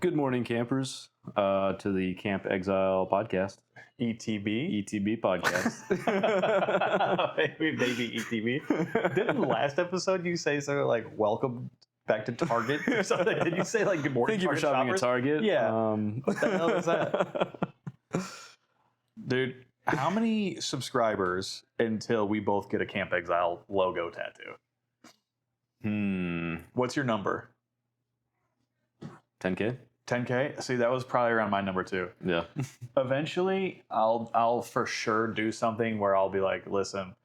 Good morning, campers, to the Camp Exile podcast. ETB. ETB podcast. Maybe ETB. Didn't last episode you say something like welcome back to Target or something? Did you say like good morning? Thank you for shopping at Target. Yeah. What the hell is that? Dude, how many subscribers until we both get a Camp Exile logo tattoo? What's your number? 10K? 10K? See, that was probably around my number too. Yeah. Eventually, I'll for sure do something where I'll be like, listen,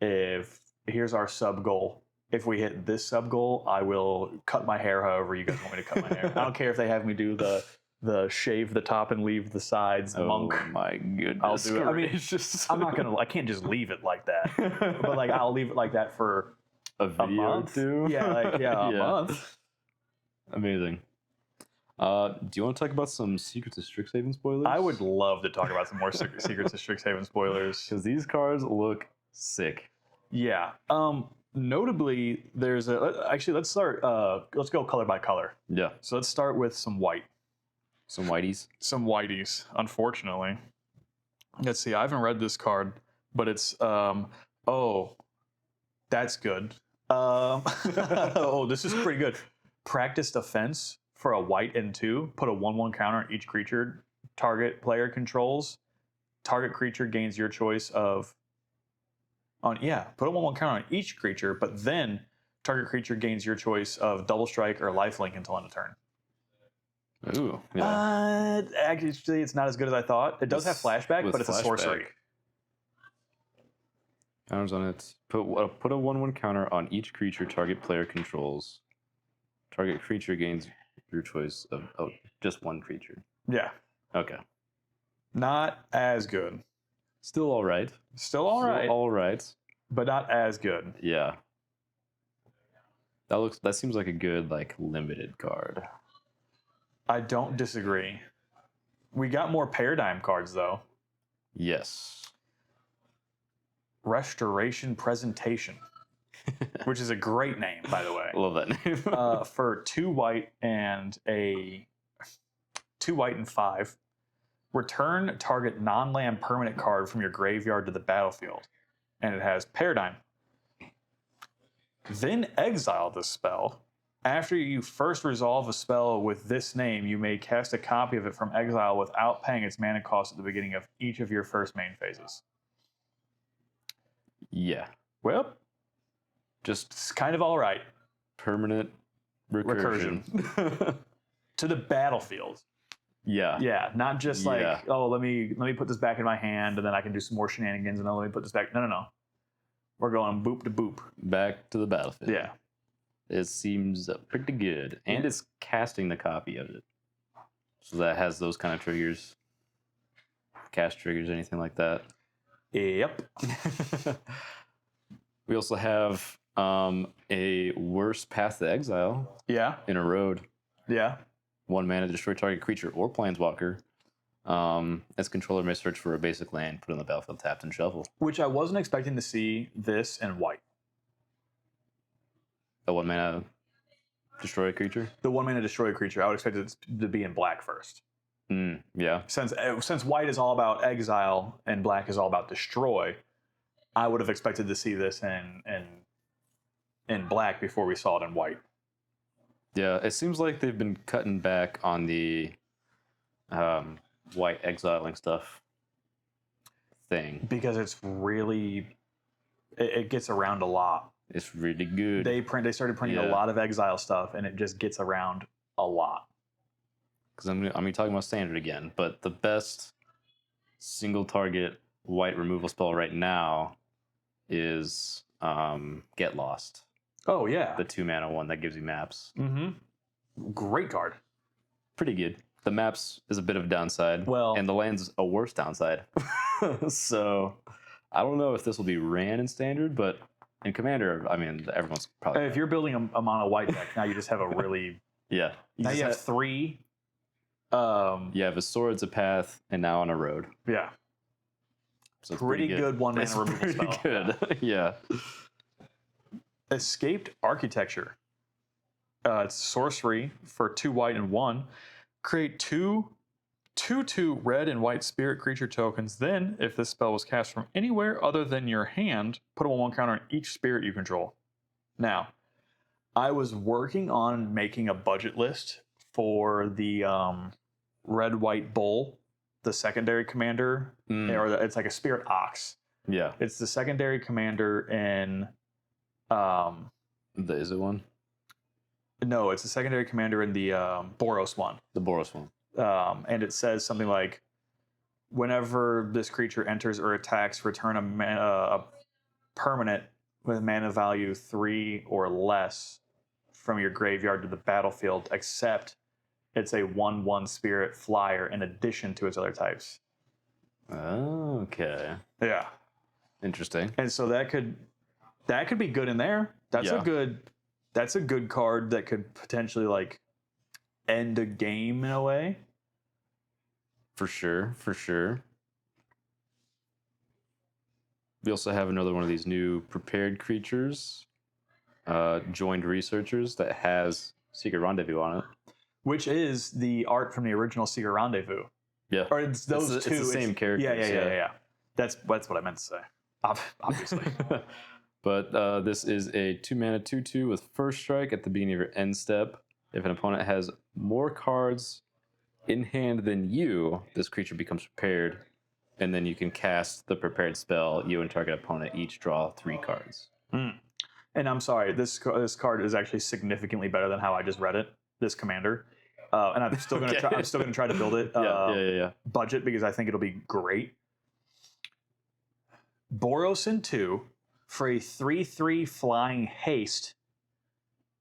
if here's our sub goal. If we hit this sub goal, I will cut my hair however you guys want me to cut my hair. I don't care if they have me do the shave the top and leave the sides, monk. Oh my goodness. I'll do it. I mean, it's just I can't just leave it like that. But like I'll leave it like that for a video month. too. Yeah, a month. Amazing. Do you want to talk about some Secrets of Strixhaven spoilers? I would love to talk about some more Secrets of Strixhaven spoilers. Because these cards look sick. Yeah. Notably, there's let's start. Let's go color by color. Yeah. So let's start with some white. Some whiteys. Some whiteys, unfortunately. Let's see. I haven't read this card, but it's oh, that's good. Oh, this is pretty good. Practice defense for a white and 2. Put a 1/1 counter on each creature target player controls. Target creature gains your choice of. Put a 1/1 counter on each creature, but then target creature gains your choice of double strike or lifelink until end of turn. Ooh. Yeah. Actually, it's not as good as I thought. It does have flashback, but it's a sorcery. Counters on it. Put a 1/1 counter on each creature target player controls. Target creature gains your choice of just one creature. Yeah. Okay. Not as good. Still all right. Still all right. All right. But not as good. Yeah. That seems like a good limited card. I don't disagree. We got more paradigm cards though. Yes. Restoration Presentation. Which is a great name, by the way. Love that name. For 2 white and 5. Return target non-land permanent card from your graveyard to the battlefield. And it has Paradigm. Then exile this spell. After you first resolve a spell with this name, you may cast a copy of it from exile without paying its mana cost at the beginning of each of your first main phases. Yeah. Well, it's kind of all right. Permanent recursion. To the battlefield. Yeah. Yeah, not just let me put this back in my hand and then I can do some more shenanigans and then let me put this back. No. We're going boop to boop. Back to the battlefield. Yeah. It seems pretty good. And it's casting the copy of it. So that has those kind of triggers. Cast triggers, anything like that. Yep. We also have a worse Path to Exile. Yeah. In a road. Yeah. 1 mana, destroy target creature or planeswalker. Its controller may search for a basic land, put it on the battlefield, tapped, and shuffle. Which I wasn't expecting to see this in white. A 1 mana destroy a creature? The 1 mana destroy a creature, I would expect it to be in black first. Yeah. Since white is all about exile and black is all about destroy, I would have expected to see this in black before we saw it in white. Yeah, it seems like they've been cutting back on the white exiling stuff thing. Because it's really... It gets around a lot. It's really good. They started printing a lot of exile stuff, and it just gets around a lot. Because I'm talking about standard again, but the best single target white removal spell right now is Get Lost. Oh yeah, the 2 mana one that gives you maps. Great card. Pretty good. The maps is a bit of a downside. Well, and the land's a worse downside. So I don't know if this will be ran in standard, but in Commander, I mean, everyone's probably... If you're building a mono white deck, now you just have a really... Yeah. Now you have 3. You have a Swords, a Path, and now on a road. Yeah. So it's pretty good 1 mana removal spell. Good. Yeah. Escaped Architecture. It's sorcery for 2 white and 1. Create two 2/2 red and white spirit creature tokens. Then, if this spell was cast from anywhere other than your hand, put a 1/1 counter on each spirit you control. Now, I was working on making a budget list for the red white bull, the secondary commander, or it's like a spirit ox. Yeah. It's the secondary commander in. Is it one? No, it's the secondary commander in the Boros one. The Boros one. And it says something like, whenever this creature enters or attacks, return a permanent with mana value 3 or less from your graveyard to the battlefield, except it's a 1/1 spirit flyer in addition to its other types. Okay. Yeah. Interesting. And so that could be good in there. That's a good card that could potentially like end a game in a way. For sure. We also have another one of these new prepared creatures, joined researchers, that has Secret Rendezvous on it. Which is the art from the original Secret Rendezvous. Yeah. Or it's those two. It's the same characters. Yeah. That's what I meant to say. Obviously. But this is a 2-mana 2/2 with first strike at the beginning of your end step. If an opponent has more cards in hand than you, this creature becomes prepared, and then you can cast the prepared spell. You and target opponent each draw 3 cards. And I'm sorry, this card is actually significantly better than how I just read it. This commander, and I'm still gonna try. I'm still gonna try to build it. Budget, because I think it'll be great. Boros in 2 for a 3/3 flying haste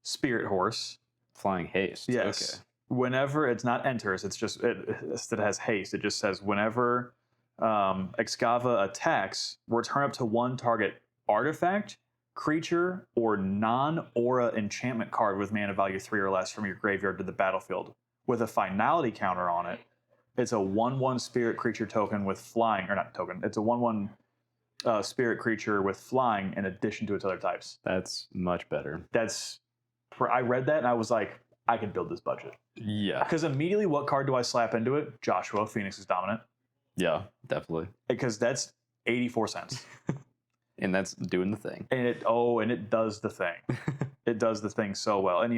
spirit horse. Flying haste. Yes. Okay. Whenever it's not enters, it's just it has haste. It just says whenever Excava attacks, return up to 1 target artifact, creature, or non-aura enchantment card with mana value 3 or less from your graveyard to the battlefield with a finality counter on it. It's a 1/1 spirit creature token with flying, or not token. It's a 1/1 spirit creature with flying in addition to its other types. That's much better. I read that and I was like, I can build this budget. Yeah. Because immediately, what card do I slap into it? Joshua, Phoenix is dominant. Yeah, definitely. Because that's 84 cents. And that's doing the thing. And it does the thing. It does the thing so well. And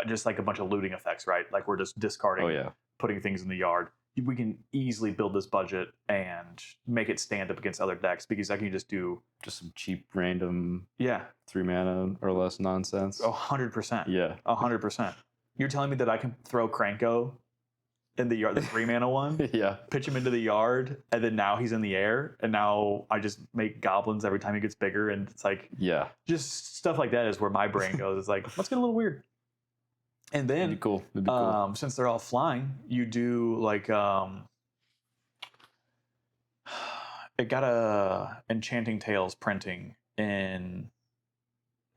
just like a bunch of looting effects, right? Like we're just discarding, putting things in the yard. We can easily build this budget and make it stand up against other decks, because I can just do some cheap random 3 mana or less nonsense. 100%. Yeah. 100%. You're telling me that I can throw Kranko in the yard, the 3 mana one, pitch him into the yard, and then now he's in the air, and now I just make goblins every time he gets bigger, and it's like, just stuff like that is where my brain goes. It's like, let's get a little weird. And then, It'd be cool. Since they're all flying, you do like it got a Enchanting Tales printing in,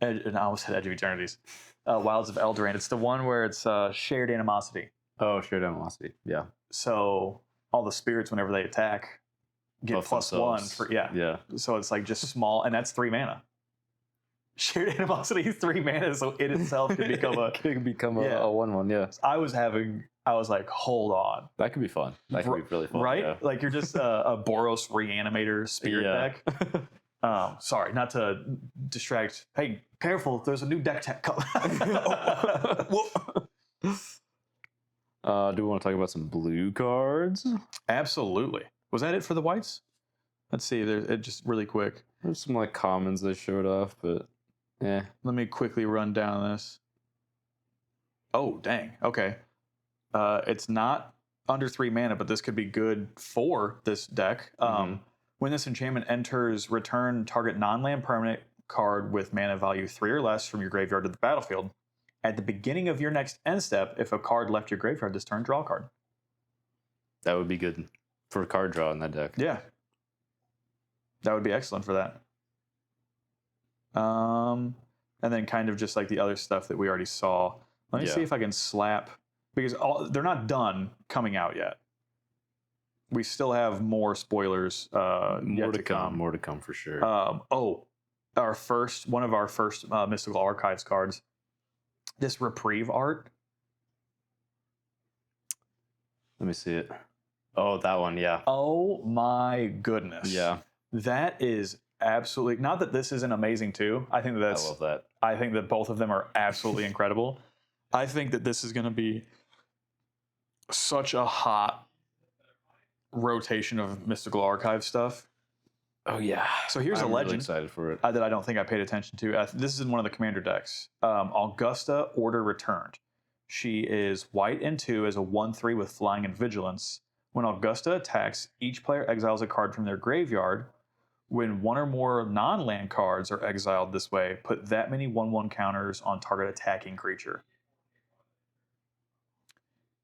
and I almost said Edge of Eternities, Wilds of Eldraine. It's the one where it's shared animosity. Oh, shared animosity. Yeah. So all the spirits, whenever they attack, get Buff +1 themselves. for Yeah. So it's like just small, and that's 3 mana. Shared animosity is 3 mana, so it itself could become a a 1/1. Yeah. I was like, hold on. That could be fun. That could be really fun. Right? Yeah. Like you're just a Boros Reanimator spirit deck. Sorry, not to distract. Hey, careful! There's a new deck tech coming. Do we want to talk about some blue cards? Absolutely. Was that it for the whites? Let's see. It just really quick. There's some like commons that showed off, but Let me quickly run down this. Oh, dang. Okay. It's not under 3 mana, but this could be good for this deck. When this enchantment enters, return target non-land permanent card with mana value 3 or less from your graveyard to the battlefield. At the beginning of your next end step, if a card left your graveyard this turn, draw a card. That would be good for card draw in that deck. Yeah. That would be excellent for that. And then kind of just like the other stuff that we already saw. Let me see if I can slap, because they're not done coming out yet. We still have more spoilers more to come. More to come for sure. One of our first Mystical Archives cards. This Reprieve art. Let me see it. Oh, that one, yeah. Oh my goodness. Yeah. That is absolutely, not that this isn't amazing too. I think I love that. I think that both of them are absolutely incredible. I think that this is going to be such a hot rotation of Mystical Archive stuff. Oh yeah. So here's a I'm legend really excited for it. that I don't think I paid attention to. This is in one of the commander decks. Augusta Order Returned. She is white and 2 as a 1/3 with flying and vigilance. When Augusta attacks, each player exiles a card from their graveyard. When one or more non-land cards are exiled this way, put that many 1/1 counters on target attacking creature.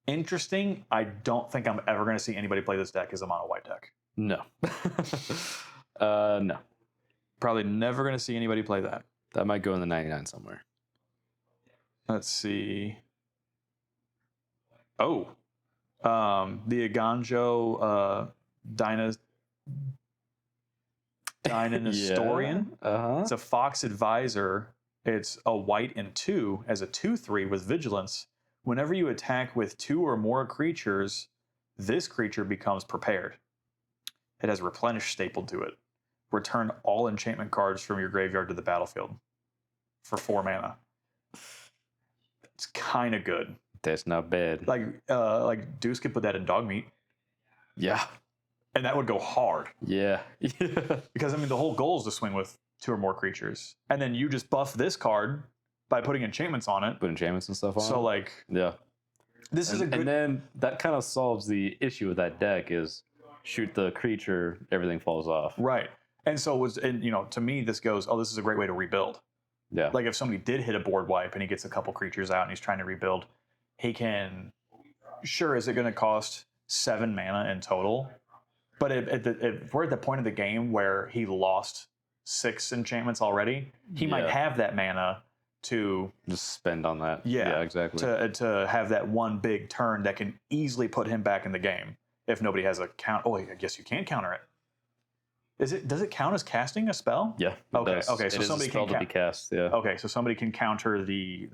Interesting. I don't think I'm ever going to see anybody play this deck as a mono white deck. No. No. Probably never going to see anybody play that. That might go in the 99 somewhere. Let's see. Oh. The Aganjo Dynastorian. Uh-huh. It's a Fox Advisor. It's a white and 2 as a 2/3 with vigilance. Whenever you attack with 2 or more creatures, this creature becomes prepared. It has replenish stapled to it. Return all enchantment cards from your graveyard to the battlefield for 4 mana. It's kind of good. That's not bad. Like Deuce could put that in dog meat, Yeah. and that would go hard. Yeah. Because I mean, the whole goal is to swing with 2 or more creatures, and then you just buff this card by putting enchantments on it. Put enchantments and stuff on. So like, yeah. this is a good. And then that kind of solves the issue with that deck is shoot the creature, everything falls off. Right. And so to me, this goes, oh, this is a great way to rebuild. Yeah. Like if somebody did hit a board wipe and he gets a couple creatures out and he's trying to rebuild, he can, sure, is it going to cost 7 mana in total? But if we're at the point of the game where he lost 6 enchantments already, he might have that mana to just spend on that. Yeah, exactly. To have that one big turn that can easily put him back in the game if nobody has a count. Oh, I guess you can counter it. Does it count as casting a spell? Yeah. Okay. Okay. It So is somebody a spell can to be cast. Yeah. Okay. So somebody can counter the.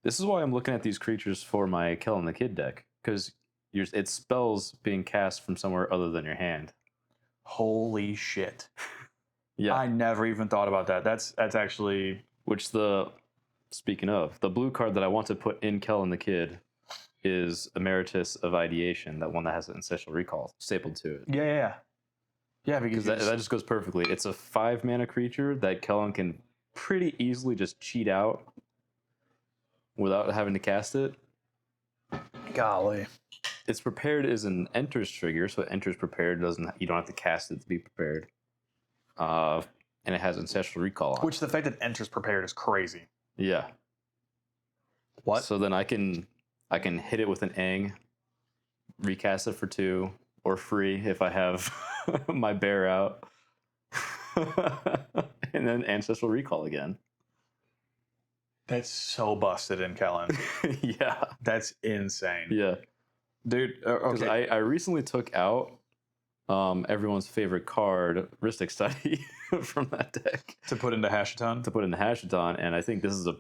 This is why I'm looking at these creatures for my Kellen the Kid deck, because it's spells being cast from somewhere other than your hand. Holy shit! Yeah. I never even thought about that. That's actually. Speaking of, the blue card that I want to put in Kellen the Kid is Emeritus of Ideation, that one that has an Ancestral Recall stapled to it. Yeah, because that just goes perfectly. It's a 5 mana creature that Kellen can pretty easily just cheat out without having to cast it. golly. It's prepared as an enters trigger, so it enters prepared. You don't have to cast it to be prepared. And it has Ancestral Recall on it. Which the fact that enters prepared is crazy. Yeah. What? So then I can hit it with an Ang, recast it for 2, or free if I have my bear out, and then Ancestral Recall again. That's so busted in Kellen. Yeah. That's insane. Yeah. Dude, Because okay. I recently took out everyone's favorite card, Ristic Study, from that deck. To put into Hashaton? To put into Hashaton, and I think this is a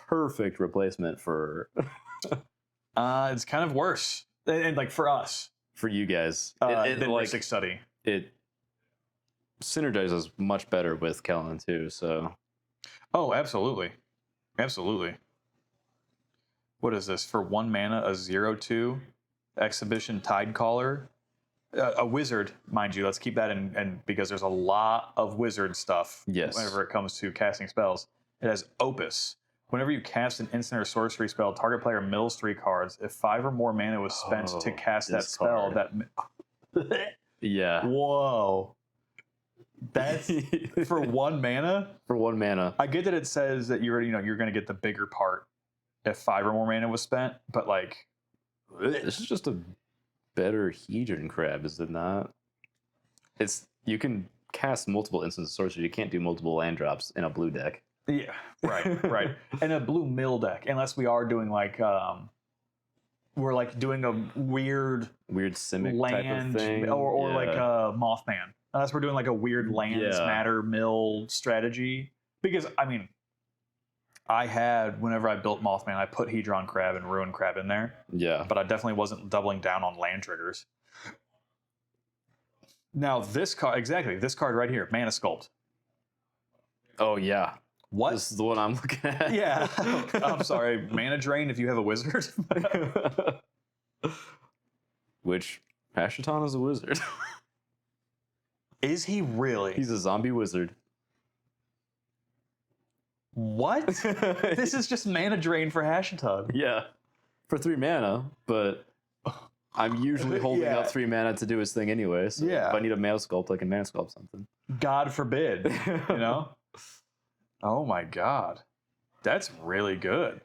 perfect replacement for... It's kind of worse. And like for us. For you guys. Than Ristic Study. It synergizes much better with Kellen too, so... Oh, absolutely. Absolutely. What is this? For 1 mana, a 0/2 Exhibition Tidecaller. A wizard, mind you. Let's keep that in because there's a lot of wizard stuff. Yes. Whenever it comes to casting spells. It has Opus. Whenever you cast an instant or sorcery spell, target player mills 3 cards. If 5 or more mana was spent to cast that spell, Yeah. Whoa. That's for 1 mana? For 1 mana. I get that it says that you're going to get the bigger part if 5 or more mana was spent, but like This is just a better Hedron Crab, is it not? You can cast multiple instant sorcery. You can't do multiple land drops in a blue deck. Yeah, right. And a blue mill deck, unless we are doing like we're like doing a weird Simic land type of thing. or like Mothman. Unless we're doing like a weird lands matter mill strategy. Because I mean, I had, whenever I built Mothman, I put Hedron Crab and Ruin Crab in there, Yeah. but I definitely wasn't doubling down on land triggers. Now, this card right here, Mana Sculpt. Oh yeah. What? This is the one I'm looking at. Yeah. I'm sorry. Mana Drain if you have a wizard. Which Hashiton is a wizard. Is he really? He's a zombie wizard. What? This is just Mana Drain for Hashiton. Yeah. For 3 mana, but I'm usually holding Yeah. out 3 mana to do his thing anyway. So Yeah. if I need a mana sculpt, I can mana sculpt something. God forbid. You know? Oh my god. That's really good.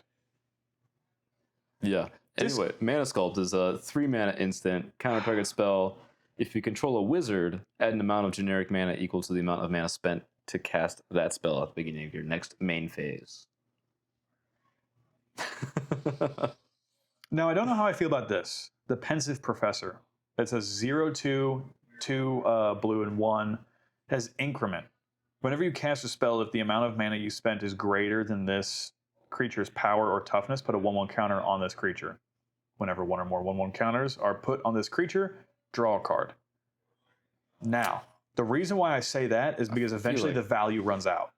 Yeah. This- Anyway, mana sculpt is a 3 mana instant counter target spell. If you control a wizard, add an amount of generic mana equal to the amount of mana spent to cast that spell at the beginning of your next main phase. Now, I don't know how I feel about this. The Pensive Professor. It's a 0/2, 2 blue and 1. Has increment. Whenever you cast a spell, if the amount of mana you spent is greater than this creature's power or toughness, put a 1/1 counter on this creature. Whenever one or more 1/1 counters are put on this creature, draw a card. Now, the reason why I say that is because eventually the value runs out.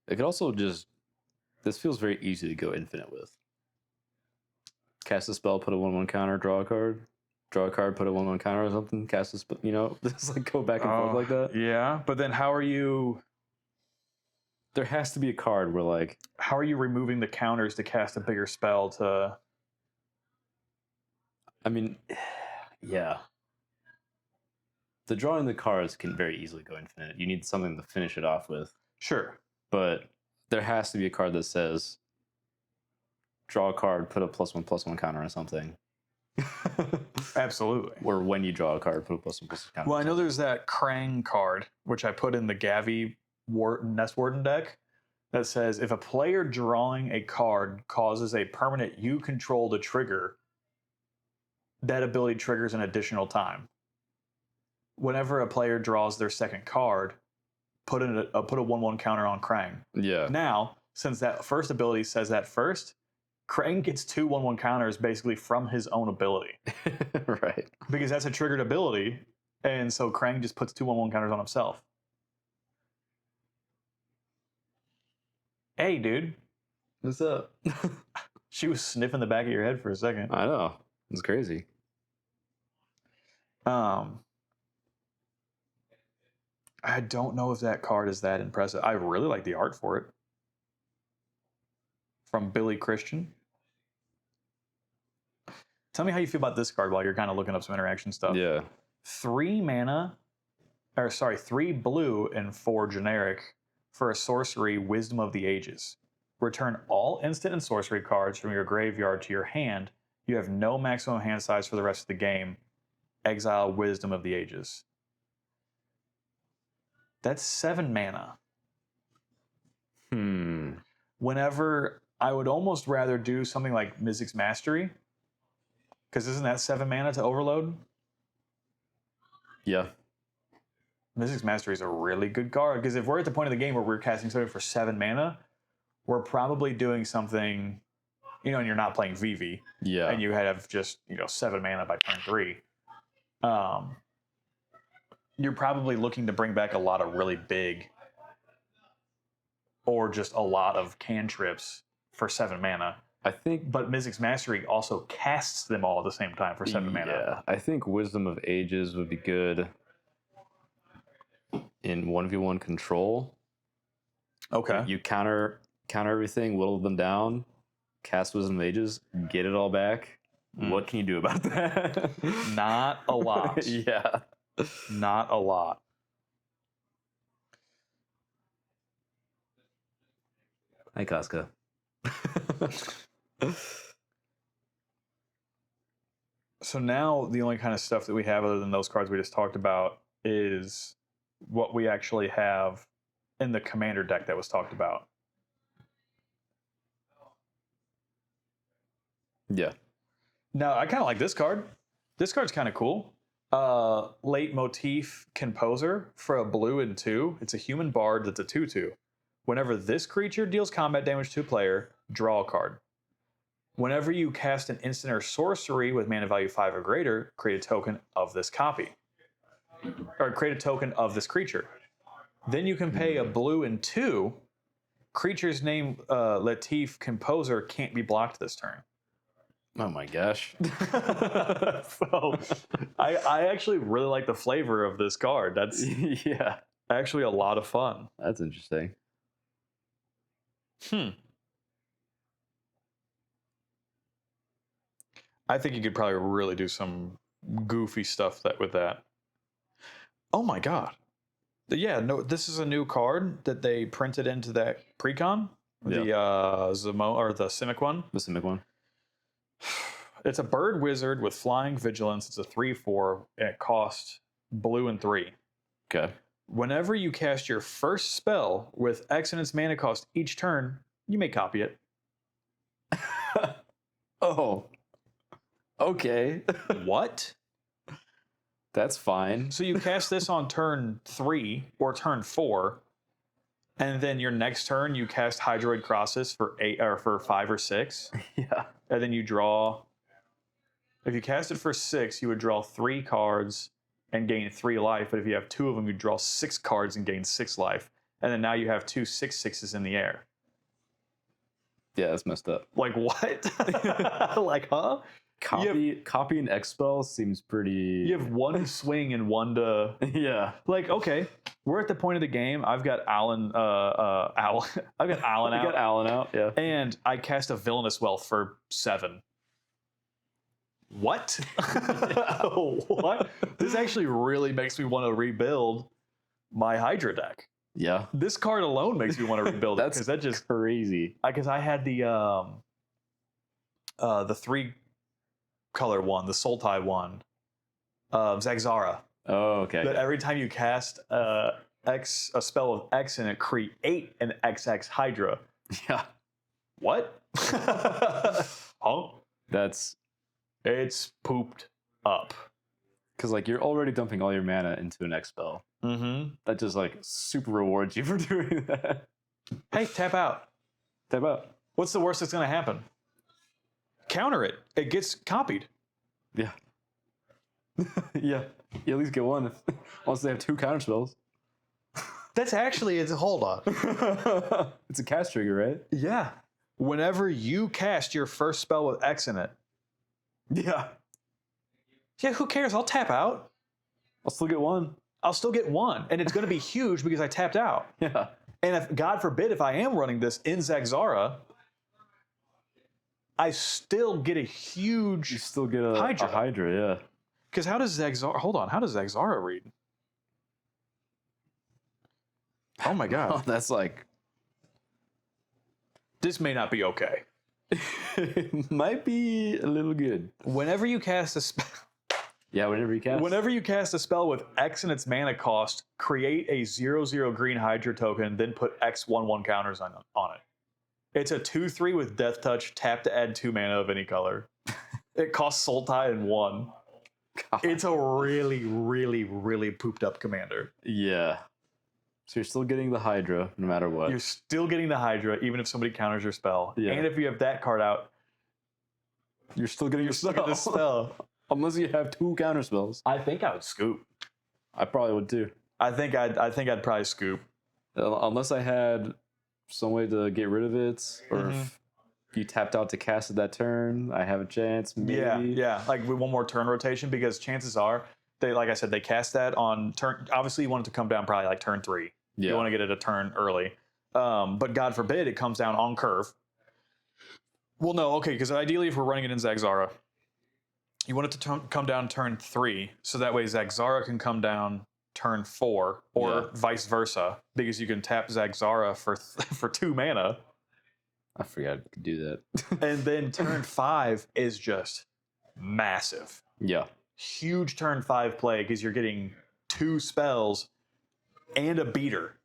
It could also just... This feels very easy to go infinite with. Cast a spell, put a 1/1 counter, draw a card. Draw a card, put a 1/1 counter or something. Cast a spell, just like go back and forth like that. Yeah, but then how are you There has to be a card where like... removing the counters to cast a bigger spell to... I mean, yeah. The drawing the cards can very easily go infinite. You need something to finish it off with. Sure. But there has to be a card that says, draw a card, put a +1/+1 counter on something. Absolutely. Or when you draw a card, put a +1/+1 counter. Well, I know there's that Krang card, which I put in the Gavi Nest Warden deck, that says if a player drawing a card causes a permanent you control to trigger, that ability triggers an additional time. Whenever a player draws their second card, put a 1/1 counter on Krang. Yeah. Now, since that first ability says that first, Krang gets 2 1/1 counters basically from his own ability. Right. Because that's a triggered ability, and so Krang just puts 2 1/1 counters on himself. Hey, dude. What's up? She was sniffing the back of your head for a second. I know. It's crazy. I don't know if that card is that impressive. I really like the art for it. From Billy Christian. Tell me how you feel about this card while you're kind of looking up some interaction stuff. Yeah. 3 blue and 4 generic for a sorcery, Wisdom of the Ages. Return all instant and sorcery cards from your graveyard to your hand. You have no maximum hand size for the rest of the game. Exile Wisdom of the Ages. That's 7 mana. Whenever I would almost rather do something like Mystic's Mastery, because isn't that 7 mana to overload? Yeah. Mystic's Mastery is a really good card, because if we're at the point of the game where we're casting something for 7 mana, we're probably doing something, and you're not playing Vivi, Yeah. and you have just 7 mana by turn 3. You're probably looking to bring back a lot of really big, or just a lot of cantrips for 7 mana. I think... But Mystic's Mastery also casts them all at the same time for 7 mana. Yeah. I think Wisdom of Ages would be good in 1v1 control. Okay. You counter everything, whittle them down, cast Wisdom of Ages, get it all back. What can you do about that? Not a lot. Yeah. Not a lot. Hi, Casca. So now the only kind of stuff that we have other than those cards we just talked about is what we actually have in the commander deck that was talked about. Yeah. Now, I kind of like this card. This card's kind of cool. Late Motif Composer for a blue and 2. It's a human bard that's a 2/2. Whenever this creature deals combat damage to a player, draw a card. Whenever you cast an instant or sorcery with mana value 5 or greater, create a token of this copy. Or create a token of this creature. Then you can pay a blue and 2. Creature's name, Latif Composer, can't be blocked this turn. Oh my gosh. So I actually really like the flavor of this card. That's Yeah. actually a lot of fun. That's interesting. I think you could probably really do some goofy stuff with that. Oh my god. Yeah, no, this is a new card that they printed into that precon. The Zemo or the Simic one. The Simic one. It's a bird wizard with flying vigilance. It's a 3/4 and it costs blue and 3. Okay. Whenever you cast your first spell with X and its mana cost each turn, you may copy it. Oh. Okay. What? That's fine. So you cast this on turn 3 or turn 4, and then your next turn you cast Hydroid Crosses for 8 or for 5 or 6, Yeah. and then you draw. If you cast it for 6, you would draw 3 cards and gain 3 life. But if you have 2 of them, you draw 6 cards and gain 6 life. And then now you have 2 6/6s in the air. Yeah, that's messed up. Like what? Like, huh? Copying X spell seems pretty. You have 1 to swing and 1 to. Yeah. Like, okay, we're at the point of the game. I've got Alan. I've got Alan out. You got Alan out. Yeah. And I cast a Villainous Wealth for 7. What? What? This actually really makes me want to rebuild my Hydra deck. Yeah. This card alone makes me want to rebuild it. That's That just crazy. because I had the 3 color one, the Sultai one, Zagzara. Oh, okay. That every time you cast a spell with X in it, create an XX Hydra. Yeah. What? Oh, it's pooped up. Because like you're already dumping all your mana into an X spell. Mm-hmm. That just like super rewards you for doing that. Hey, tap out. Tap out. What's the worst that's going to happen? Counter it. It gets copied. Yeah. Yeah. You at least get one once they have 2 counter spells. That's actually, hold on. It's a cast trigger, right? Yeah. Whenever you cast your first spell with X in it. Yeah. Yeah, who cares? I'll tap out. I'll still get 1. I'll still get 1. And it's going to be huge because I tapped out. Yeah. And if, God forbid, if I am running this in Zagzara, I still get a You huge. still get a Hydra, yeah. Because how does Zagzara. Hold on. How does Zagzara read? Oh my God. Oh, that's like. This may not be okay. It might be a little good. Whenever you cast a spell. Yeah, whenever you cast. Whenever you cast a spell with X and its mana cost, create a 0/0 green Hydra token, then put X 1/1 counters on it. It's a 2/3 with Death Touch, tap to add 2 mana of any color. It costs Sultai and 1. God. It's a really, really, really pooped up commander. Yeah. So you're still getting the Hydra no matter what. You're still getting the Hydra, even if somebody counters your spell. Yeah. And if you have that card out, You're still getting your look at the spell. Unless you have 2 counter spells. I think I would scoop. I probably would too. I think I'd probably scoop. Unless I had some way to get rid of it, or if you tapped out to cast it that turn, I have a chance. Maybe. Yeah. Like with one more turn rotation, because chances are they, like I said, they cast that on turn. Obviously, you want it to come down probably like turn 3. Yeah. You want to get it a turn early. But God forbid it comes down on curve. Well, no, okay, because ideally, if we're running it in Zagzara, you want it to come down turn 3, so that way Zagzara can come down turn 4, or vice versa, because you can tap Zagzara for 2 mana. I forgot you could do that. And then turn 5 is just massive. Yeah. Huge turn 5 play because you're getting 2 spells and a beater.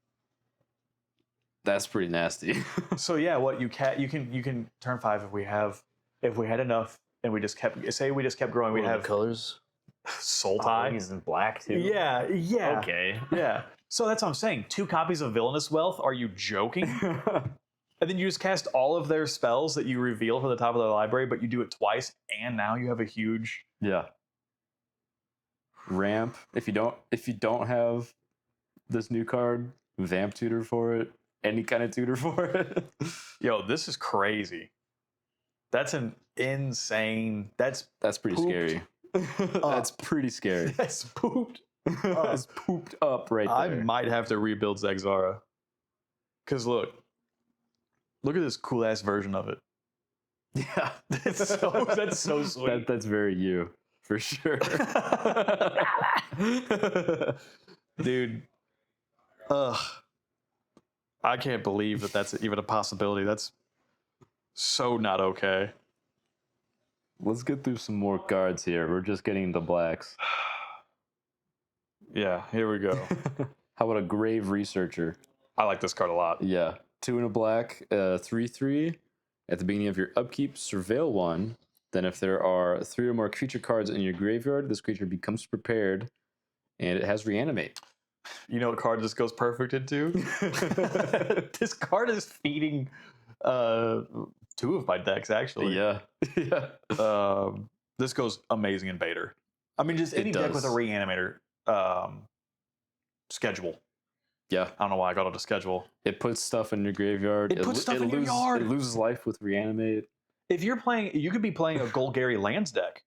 That's pretty nasty. So yeah, what you can turn 5 if we had enough and we just kept growing. We have colors. Sultai. He's in black too. Yeah. Okay. Yeah. So that's what I'm saying. 2 copies of Villainous Wealth? Are you joking? And then you just cast all of their spells that you reveal from the top of the library, but you do it twice, and now you have a huge Yeah. Ramp. If you don't have this new card, Vamp Tutor for it. Any kind of tutor for it. Yo, this is crazy. That's an insane. That's pretty pooped scary. That's pretty scary. That's pooped. That's pooped up right I there. might have to rebuild Zagzara. Cause look at this cool ass version of it. Yeah, That's so sweet. That's very you for sure, Dude. Ugh. I can't believe that that's even a possibility. That's so not okay. Let's get through some more cards here. We're just getting into blacks. Yeah, here we go. How about a Grave Researcher? I like this card a lot. Yeah, 2 and a black, 3/3. At the beginning of your upkeep, surveil 1. Then, if there are 3 or more creature cards in your graveyard, this creature becomes prepared, and it has Reanimate. You know what card this goes perfect into? This card is feeding 2 of my decks, actually. Yeah, yeah. This goes amazing in Bader. I mean, just any deck with a Reanimator schedule. Yeah. I don't know why I got it to schedule. It puts stuff in your graveyard. It puts stuff in your yard. It loses life with Reanimate. If you're playing, you could be playing a Golgari Lands deck,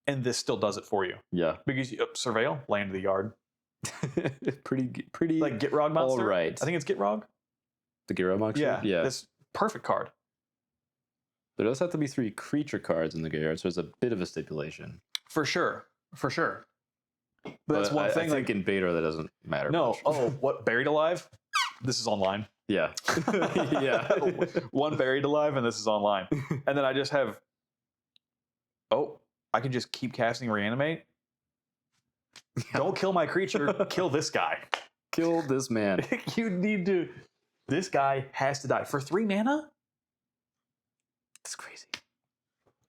and this still does it for you. Yeah. Because you surveil, land the yard. pretty Like Gitrog monster. All right. I think it's Gitrog. The Gitrog monster? Yeah. Yeah. This perfect card. There does have to be 3 creature cards in the graveyard, so there's a bit of a stipulation. For sure. But that's one thing. I think in beta that doesn't matter. No. Much. Oh, what? Buried Alive? This is online. Yeah. Yeah. 1 Buried Alive, and this is online. And then I just have. Oh, I can just keep casting Reanimate. Yeah. Don't kill my creature. Kill this guy. Kill this man. You need to. This guy has to die for 3 mana. It's crazy.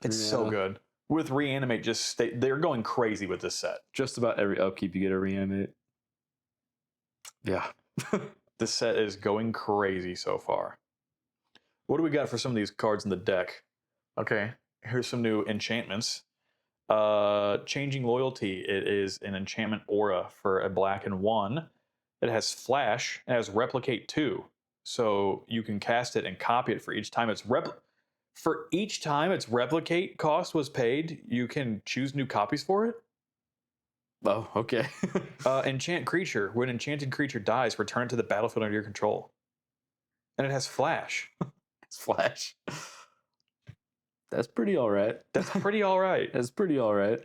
It's so good. With Reanimate, they're going crazy with this set. Just about every upkeep you get a Reanimate. Yeah. This set is going crazy so far. What do we got for some of these cards in the deck? Okay, here's some new enchantments. Changing Loyalty. It is an enchantment aura for a black and 1. It has Flash. It has Replicate 2. So you can cast it and copy it for each time its replicate cost was paid, you can choose new copies for it. Oh, okay. Enchant creature. When enchanted creature dies, return it to the battlefield under your control. And it has Flash. It's Flash. That's pretty all right. That's pretty all right. That's pretty all right.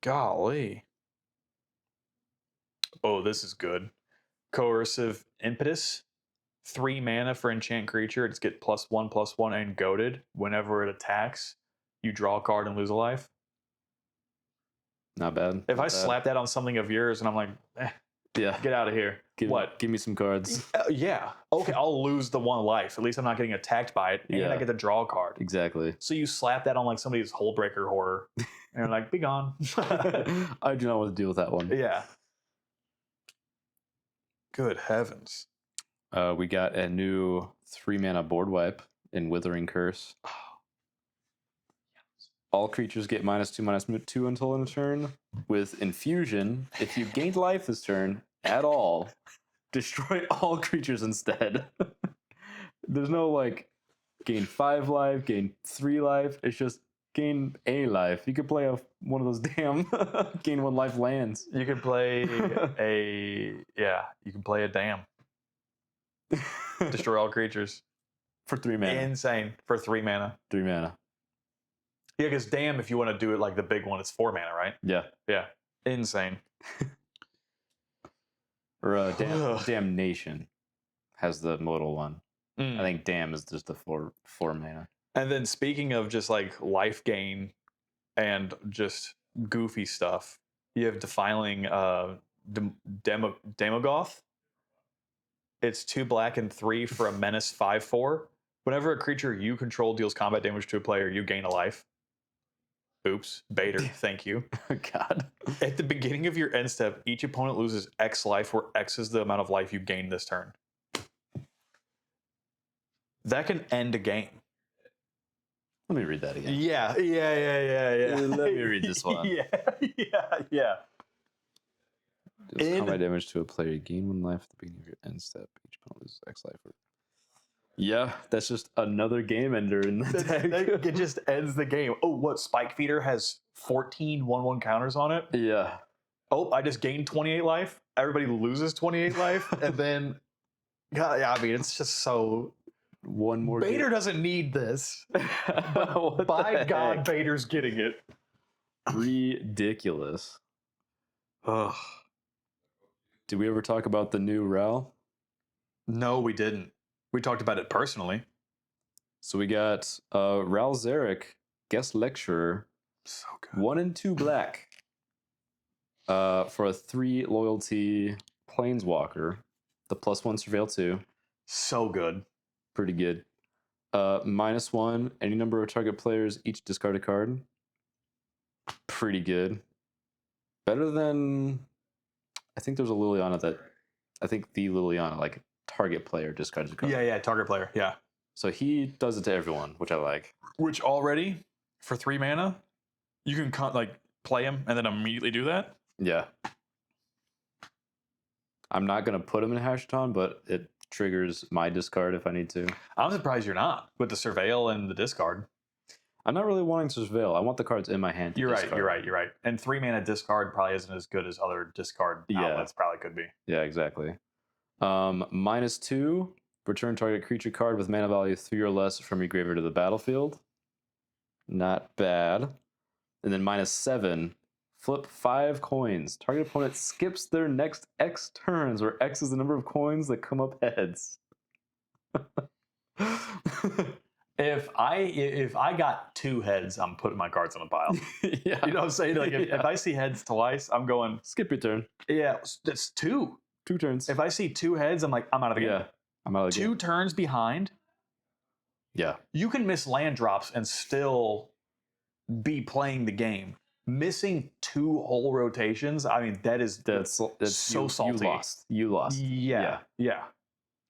Golly. Oh, this is good. Coercive Impetus. 3 mana for enchant creature. It's get +1/+1 and goaded. Whenever it attacks, you draw a card and lose a life. Not bad. If I slap that on something of yours and I'm like, yeah, get out of here. Give me some cards. Yeah. Okay, I'll lose the 1 life. At least I'm not getting attacked by it. And I get to draw a card. Exactly. So you slap that on like somebody's Hullbreaker horror. And you're like, be gone. I do not want to deal with that one. Yeah. Good heavens. We got a new 3 mana board wipe in Withering Curse. All creatures get -2/-2 until end of turn. With Infusion, if you gained life this turn at all, destroy all creatures instead. There's no like gain 5 life, gain 3 life. It's just gain a life. You could play one of those damn gain 1 life lands. You could play you can play a dam. Destroy all creatures. For 3 mana. Insane. For 3 mana. 3 mana. Yeah, because damn, if you want to do it like the big one, it's 4 mana, right? Yeah. Yeah. Insane. Or Damnation has the modal one. Mm. I think Dam is just the 4 mana. And then speaking of just like life gain and just goofy stuff, you have Defiling Demogoth. It's 2 black and 3 for a menace 5/4. Whenever a creature you control deals combat damage to a player, you gain a life. Oops, Bader, thank you. God. At the beginning of your end step, each opponent loses X life, where X is the amount of life you gain this turn. That can end a game. Let me read that again. Yeah. Let me read this one. Yeah. Deals combat damage to a player. You gain 1 life at the beginning of your end step. Each opponent loses X life. Yeah, that's just another game ender in the deck. It just ends the game. Oh, what? Spike Feeder has 14 1/1 counters on it? Yeah. Oh, I just gained 28 life. Everybody loses 28 life. And then, God, yeah, I mean, it's just so. One more Bader doesn't need this. But by God, Bader's getting it. Ridiculous. Ugh. Did we ever talk about the new RAL? No, we didn't. We talked about it personally. So we got Ral Zarek, guest lecturer, So good. 1 and 2 black. For a 3 loyalty planeswalker. The +1 surveil 2. So good. Pretty good. -1, any number of target players, each discard a card. Pretty good. Better than, I think there's a Liliana that, I think the Liliana, like target player discards a card. Yeah, target player. Yeah. So he does it to everyone, which I like. Which already, for 3 mana, you can play him and then immediately do that? Yeah. I'm not going to put him in Hashaton, but it triggers my discard if I need to. I'm surprised you're not with the surveil and the discard. I'm not really wanting to surveil. I want the cards in my hand. You're right. And 3 mana discard probably isn't as good as other discard outlets probably could be. Yeah, exactly. -2, return target creature card with mana value 3 or less from your graveyard to the battlefield. Not bad. And then -7, flip 5 coins. Target opponent skips their next X turns, where X is the number of coins that come up heads. If I got 2 heads, I'm putting my cards on a pile. Yeah. You know what I'm saying? Like if I see heads twice, I'm going Skip your turn. Yeah, that's 2. 2 turns. If I see 2 heads, I'm like, I'm out of the game. Yeah. I'm out of the game. 2 turns behind. Yeah. You can miss land drops and still be playing the game. Missing 2 whole rotations, I mean, that's so salty. You lost. Yeah.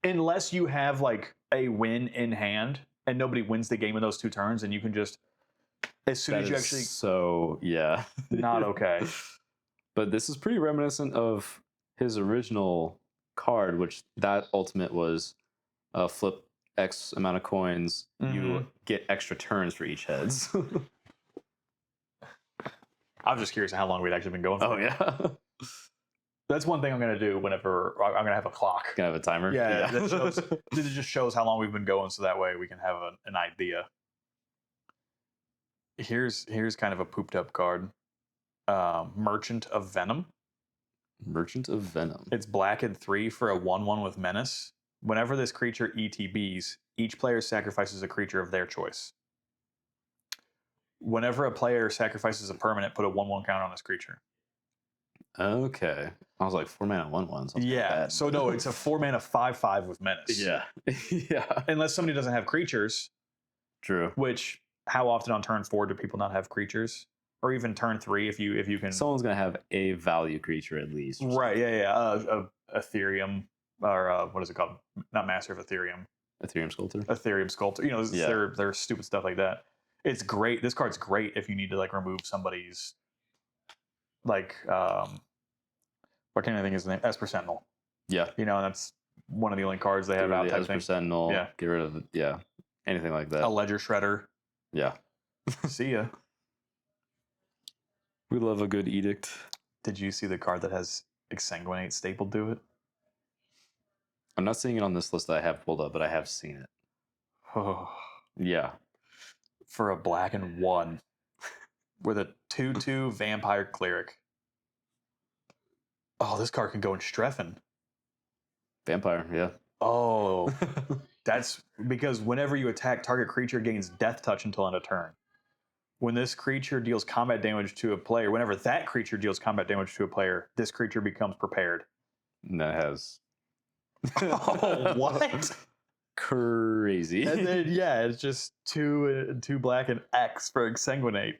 Unless you have like a win in hand and nobody wins the game in those 2 turns, and you can just, as soon as you actually. So, yeah. Not okay. But this is pretty reminiscent of his original card, which that ultimate was flip X amount of coins. Mm-hmm. You get extra turns for each heads. I'm just curious how long we'd actually been going for. Oh, yeah. That's one thing I'm going to do whenever I'm going to have a clock. Gonna have a timer? Yeah. It just shows how long we've been going, so that way we can have an idea. Here's kind of a pooped up card. Merchant of Venom. Merchant of Venom. It's black and 3 for a 1/1 with menace. Whenever this creature ETBs, each player sacrifices a creature of their choice. Whenever a player sacrifices a permanent, put a 1/1 counter on this creature. Okay. I was like 4 mana 1/1. Yeah. So no, it's a 4 mana 5/5 with menace. Yeah. Yeah. Unless somebody doesn't have creatures. True. Which, how often on turn 4 do people not have creatures? Or even turn 3 if you can. Someone's gonna have a value creature at least. Right. Yeah. Ethereum, or what is it called? Not Master of Ethereum. Ethereum Sculptor. Ethereum Sculptor. You know, they're stupid stuff like that. It's great. This card's great if you need to like remove somebody's like what can I think is the name? Esper Sentinel. Yeah. You know, and that's one of the only cards they have out type thing. Sentinel. Yeah. Get rid of it. Yeah. Anything like that. A Ledger Shredder. Yeah. See ya. We love a good edict. Did you see the card that has Exsanguinate stapled to it? I'm not seeing it on this list that I have pulled up, but I have seen it. Oh. Yeah. For a black and 1 with a 2/2 Vampire Cleric. Oh, this card can go in Streffen. Vampire, yeah. Oh, that's because whenever you attack, target creature gains Death Touch until end of turn. When this creature deals combat damage to a player, whenever that creature deals combat damage to a player, this creature becomes prepared. And that has. Oh, what? Crazy. And then yeah, it's just two black and X for exsanguinate,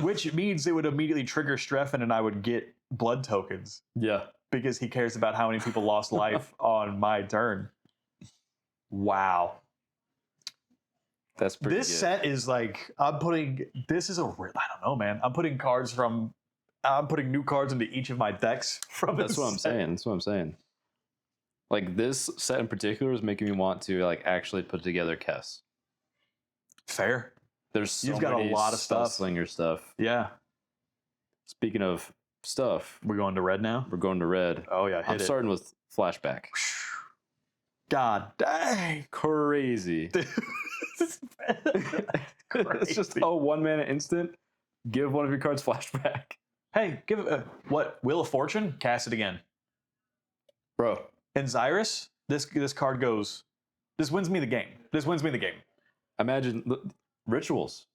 which means it would immediately trigger Streffen, and I would get blood tokens Yeah. because he cares about how many people lost life on my turn. Wow. That's pretty This good. set is like this is I don't know, man. I'm putting new cards into each of my decks from That's this what I'm set. saying. That's what I'm saying. Like this set in particular is making me want to like actually put together Kess. Fair. There's so You've got a many lot of stuff. Slinger stuff. Yeah. Speaking of stuff, We're going to red now? we're going to red. Oh yeah, I'm starting with flashback. God dang. Crazy. It's just a 1 mana instant. Give one of your cards flashback. Hey, give it what? Wheel of Fortune? Cast it again. Bro. In Xyrus, this card goes. This wins me the game. Imagine rituals.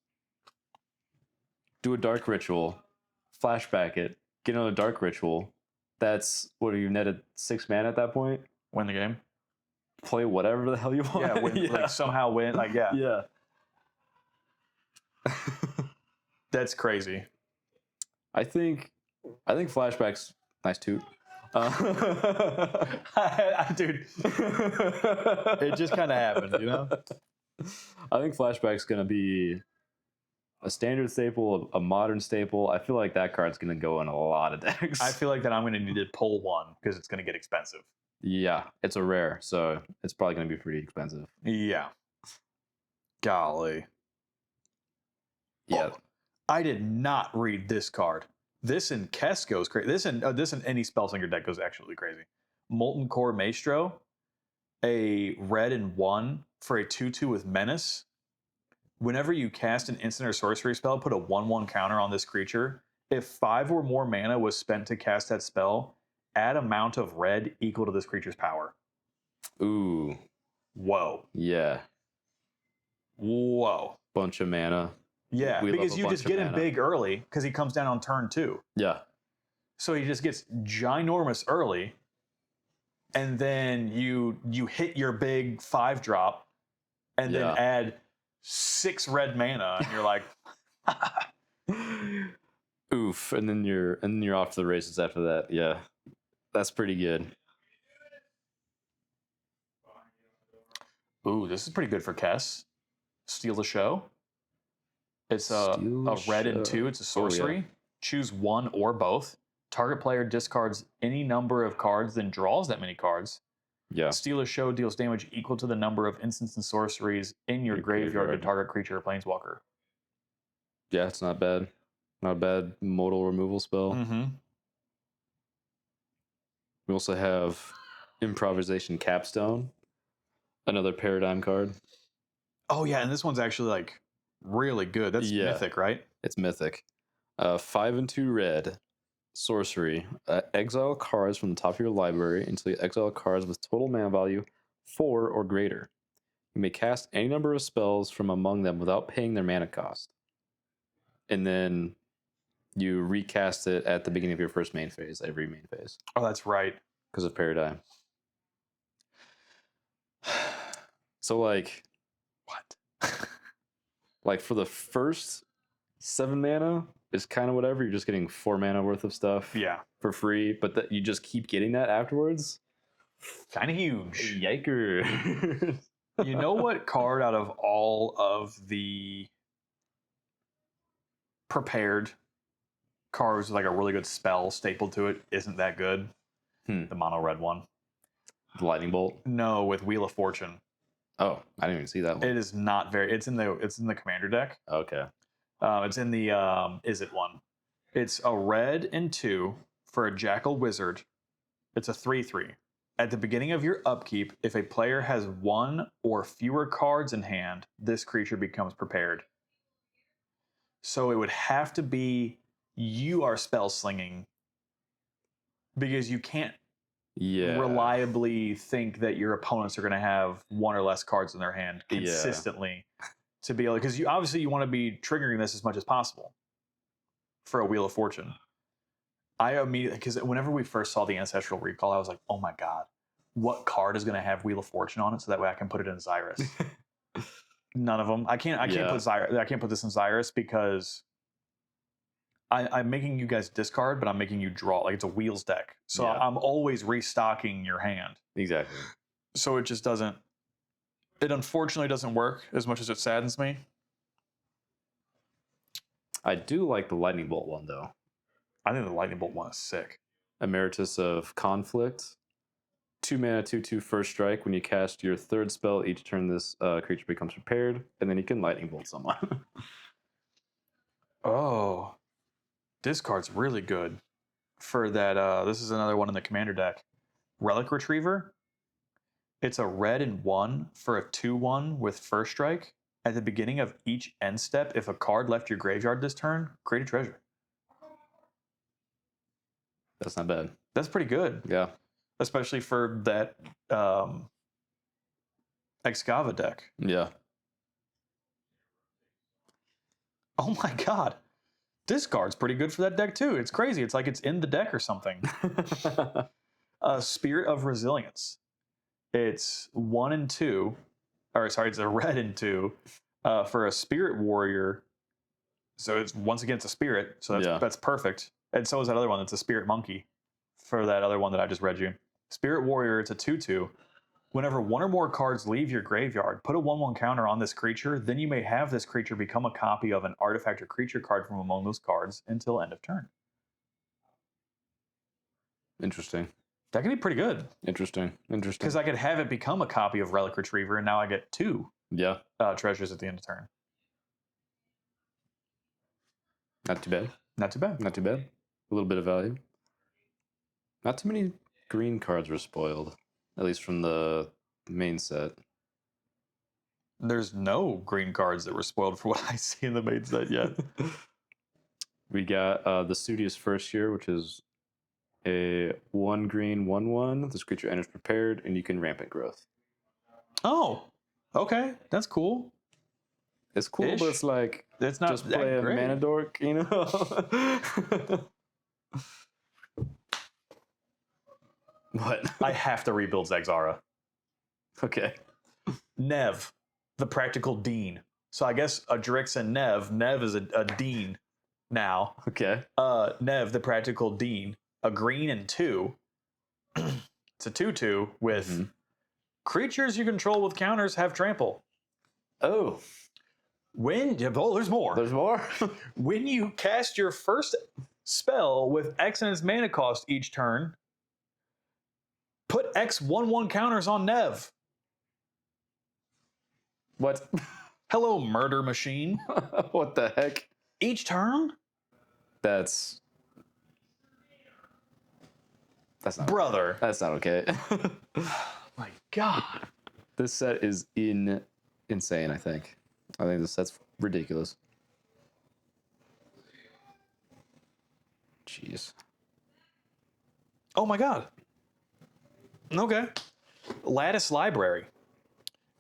Do a dark ritual, flashback it, get another dark ritual. That's what, you netted 6 mana at that point? Win the game. Play whatever the hell you want. Yeah, win, like somehow win. Like yeah. Yeah. That's crazy. I think flashback's nice too. Dude, it just kind of happened, you know? I think flashback's gonna be a standard staple, a modern staple. I feel like that card's gonna go in a lot of decks. I feel like that I'm going to need to pull one because it's going to get expensive. Yeah, it's a rare, so it's probably gonna be pretty expensive. Yeah. Golly. Yeah. Oh, I did not read this card. This in Kess goes crazy. This in any Spellslinger deck goes actually crazy. Molten Core Maestro, a red and 1 for a 2/2 with Menace. Whenever you cast an instant or sorcery spell, put a 1/1 counter on this creature. If 5 or more mana was spent to cast that spell, add amount of red equal to this creature's power. Ooh. Whoa. Yeah. Whoa. Bunch of mana. Yeah, We love because a you bunch just of get him mana. big early because he comes down on turn 2. Yeah. So he just gets ginormous early, and then you hit your big 5-drop, and then Yeah. add 6 red mana, and you're like, Oof, and then you're off to the races after that. Yeah. That's pretty good. ooh, this is pretty good for Kess. Steal the Show. It's a Steal the red and Show. 2. It's a Oh, yeah. sorcery. Choose one or both. Target player discards any number of cards, then draws that many cards. Yeah. Steal a Show deals damage equal to the number of instants and sorceries in your graveyard to graveyard. target creature or planeswalker. Yeah, it's not bad. Not a bad modal removal spell. Mm-hmm. We also have Improvisation Capstone, another paradigm card. Oh yeah, and this one's actually like really good. That's Yeah. mythic, right? It's mythic. 5 and 2 red. Sorcery. Exile cards from the top of your library until you exile cards with total mana value 4 or greater. You may cast any number of spells from among them without paying their mana cost. And then you recast it at the beginning of your first main phase, every main phase, Oh, that's right. because of Paradigm. So, like, What? like for the first 7 mana, it's kind of whatever. You're just getting 4 mana worth of stuff Yeah, for free, but that you just keep getting that afterwards. kind of huge. Yiker. You know what card out of all of the prepared cards with like a really good spell stapled to it isn't that good? The mono red one. The Lightning Bolt. No, with Wheel of Fortune. Oh, I didn't even see that one. It is not very. It's in the commander deck. Okay. It's in the Is It one. It's a red and 2 for a Jackal Wizard. It's a 3/3. At the beginning of your upkeep, if a player has 1 or fewer cards in hand, this creature becomes prepared. So it would have to be you are spell slinging because you can't Yeah. reliably think that your opponents are going to have 1 or less cards in their hand Yeah. consistently to be able, because you obviously you want to be triggering this as much as possible for a Wheel of Fortune. I immediately, because whenever we first saw the Ancestral Recall, I was like, oh my god, what card is going to have Wheel of Fortune on it, so that way I can put it in Xyrus. None of them. I can't put Xyrus. I can't put this in Xyrus because I'm making you guys discard, but I'm making you draw. Like it's a wheels deck, so I'm always restocking your hand. Exactly. So it just doesn't. It unfortunately doesn't work as much as it saddens me. I do like the lightning bolt one though. I think the lightning bolt one is sick. Emeritus of Conflict. 2 mana, 2/2 first strike. When you cast your third spell, each turn this creature becomes prepared, and then you can lightning bolt someone. Oh, this card's really good for that. This is another one in the commander deck. Relic Retriever. It's a red and 1 for a 2/1 with first strike. At the beginning of each end step, if a card left your graveyard this turn, create a treasure. That's not bad. That's pretty good. Yeah. Especially for that Excava deck. Yeah. Oh my god. This card's pretty good for that deck too. It's crazy. It's like it's in the deck or something. Spirit of Resilience. It's 1 and 2. Or sorry, it's a red and 2 for a Spirit Warrior. So it's once again it's a spirit. So that's perfect. And so is that other one. It's a Spirit Monkey for that other one that I just read you. Spirit Warrior, it's a 2/2. Whenever one or more cards leave your graveyard, put a 1/1 counter on this creature, then you may have this creature become a copy of an artifact or creature card from among those cards until end of turn. Interesting. That could be pretty good. Interesting. Because I could have it become a copy of Relic Retriever, and now I get 2 treasures at the end of turn. Not too bad. Not too bad. Not too bad. A little bit of value. Not too many green cards were spoiled, at least from the main set. There's no green cards that were spoiled for what I see in the main set yet. We got the Studious First Year, which is a 1 green 1/1. This creature enters prepared, and you can rampant growth. Oh, okay. That's cool. It's cool, but it's like it's not just play a mana dork, you know? What? I have to rebuild Zagzara. Okay. Nev, the practical dean. So I guess a Drix and Nev. Nev is a dean now. Okay. Nev, the practical dean. A green and 2. It's a 2/2 with creatures you control with counters have trample. Oh. There's more. There's more? When you cast your first spell with X and its mana cost each turn, put X 1/1 counters on Nev. What? Hello, Murder Machine. What the heck? Each turn? That's not brother. Okay. That's not okay. My God. This set is insane, I think. I think this set's ridiculous. Jeez. Oh my God. Okay. Lattice Library.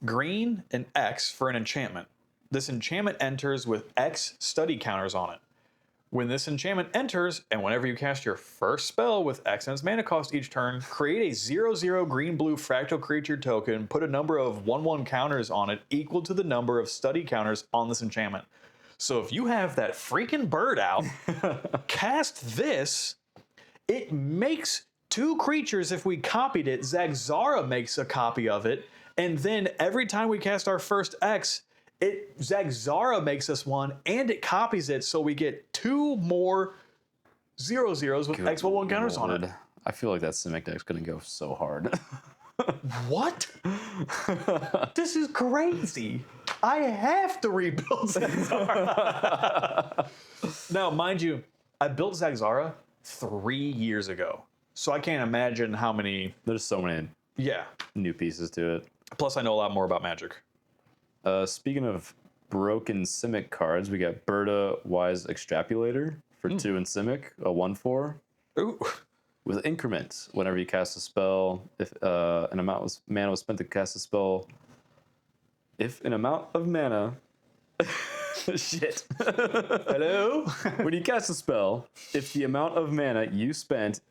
Green and X for an enchantment. This enchantment enters with X study counters on it. When this enchantment enters, and whenever you cast your first spell with X and its mana cost each turn, create a 0/0 green-blue fractal creature token, put a number of 1/1 counters on it equal to the number of study counters on this enchantment. So if you have that freaking bird out, cast this, it makes 2 creatures if we copied it. Zagzara makes a copy of it, and then every time we cast our first X, Zagzara makes us one, and it copies it, so we get 2 more 0/0s with X1 counters on it. I feel like that Simic deck's gonna go so hard. What? This is crazy. I have to rebuild Zagzara. Now, mind you, I built Zagzara 3 years ago, so I can't imagine how many. There's so many new pieces to it. Plus, I know a lot more about Magic. Speaking of broken Simic cards, we got Berta Wise Extrapolator for 2 in Simic, a 1/4. Ooh. With increment. Whenever you cast a spell, if an amount of mana was spent to cast a spell, if an amount of mana. Shit. Hello? When you cast a spell, if the amount of mana you spent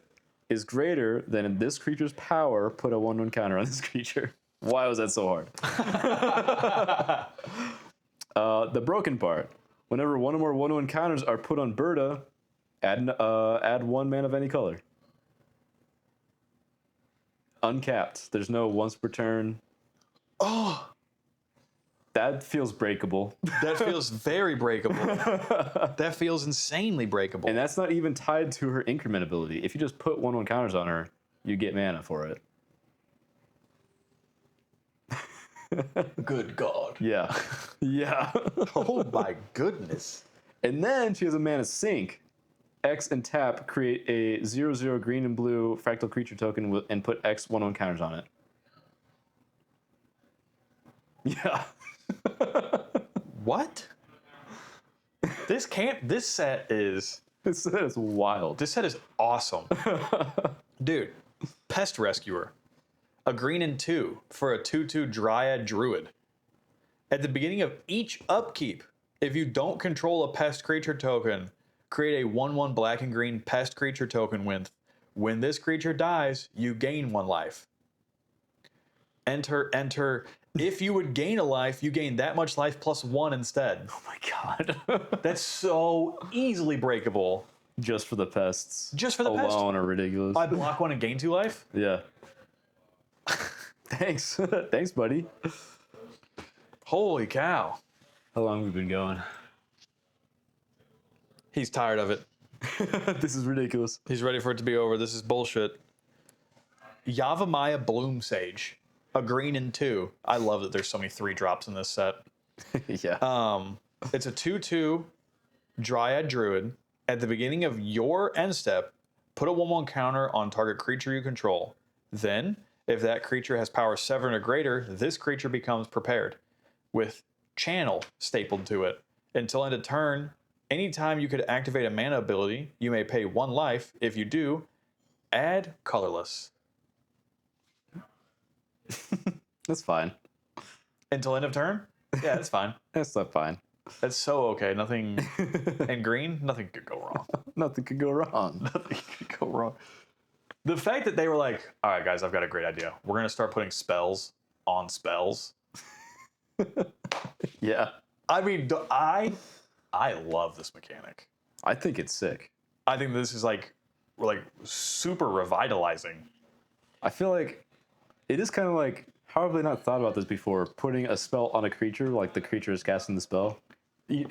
is greater than this creature's power, put a 1/1 counter on this creature. Why was that so hard? The broken part. Whenever one or more 1/1 counters are put on Berta, add 1 mana of any color. Uncapped. There's no once per turn. Oh, That feels breakable. that feels very breakable. That feels insanely breakable. And that's not even tied to her increment ability. If you just put 1/1 counters on her, you get mana for it. Good God. Yeah. Yeah. Oh my goodness. And then she has a mana sink. X and tap, create a 0/0 green and blue fractal creature token and put X 1/1 counters on it. Yeah. What? This set is This is wild. This set is awesome. Dude, Pest Rescuer. A green and 2 for a 2/2 Dryad Druid. At the beginning of each upkeep, if you don't control a pest creature token, create a 1/1 black and green pest creature token with. When this creature dies, you gain 1 life. Enter. If you would gain a life, you gain that much life plus 1 instead. Oh my god. That's so easily breakable. Just for the pests. Just for the pest. Alone are ridiculous. I block 1 and gain 2 life? Yeah. Thanks. Thanks, buddy. Holy cow. How long have we been going? He's tired of it. This is ridiculous. He's ready for it to be over. This is bullshit. Yavimaya Bloom Sage. A green and 2. I love that there's so many 3 drops in this set. Yeah. It's a 2/2 Dryad Druid. At the beginning of your end step, put a 1/1 counter on target creature you control. Then, if that creature has power 7 or greater, this creature becomes prepared, with Channel stapled to it. Until end of turn, anytime you could activate a mana ability, you may pay 1 life. If you do, add colorless. That's fine. Until end of turn? Yeah, that's fine. That's not fine. That's so okay. Nothing in green, nothing could go wrong. Nothing could go wrong. Nothing could go wrong. The fact that they were like, all right, guys, I've got a great idea. We're going to start putting spells on spells. Yeah. I mean, I love this mechanic. I think it's sick. I think this is like super revitalizing. I feel like it is kind of like, how have they not thought about this before? Putting a spell on a creature, like the creature is casting the spell.